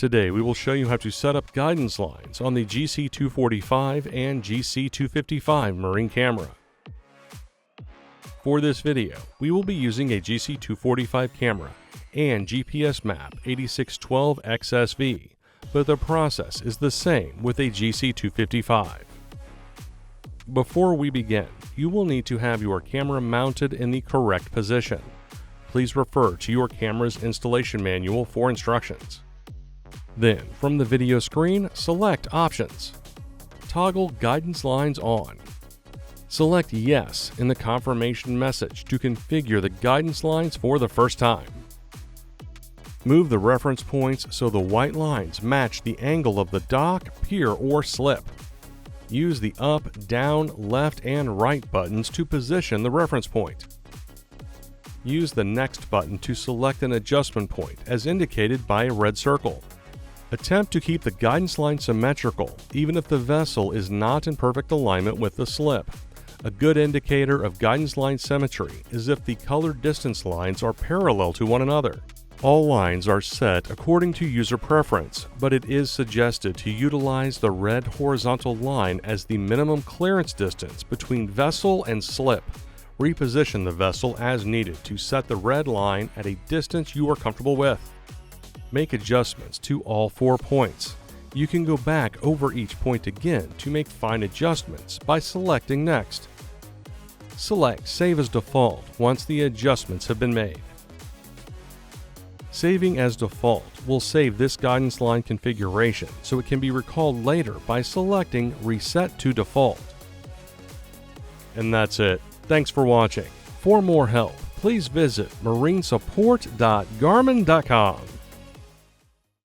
Today we will show you how to set up guidance lines on the GC245 and GC255 marine camera. For this video, we will be using a GC245 camera and GPS map 8612 XSV, but the process is the same with a GC255. Before we begin, you will need to have your camera mounted in the correct position. Please refer to your camera's installation manual for instructions. Then, from the video screen, select Options. Toggle Guidance Lines on. Select Yes in the confirmation message to configure the guidance lines for the first time. Move the reference points so the white lines match the angle of the dock, pier, or slip. Use the up, down, left, and right buttons to position the reference point. Use the Next button to select an adjustment point as indicated by a red circle. Attempt to keep the guidance line symmetrical, even if the vessel is not in perfect alignment with the slip. A good indicator of guidance line symmetry is if the colored distance lines are parallel to one another. All lines are set according to user preference, but it is suggested to utilize the red horizontal line as the minimum clearance distance between vessel and slip. Reposition the vessel as needed to set the red line at a distance you are comfortable with. Make adjustments to all 4 points. You can go back over each point again to make fine adjustments by selecting Next. Select Save as Default once the adjustments have been made. Saving as default will save this guidance line configuration so it can be recalled later by selecting Reset to Default. And that's it. Thanks for watching. For more help, please visit marinesupport.garmin.com.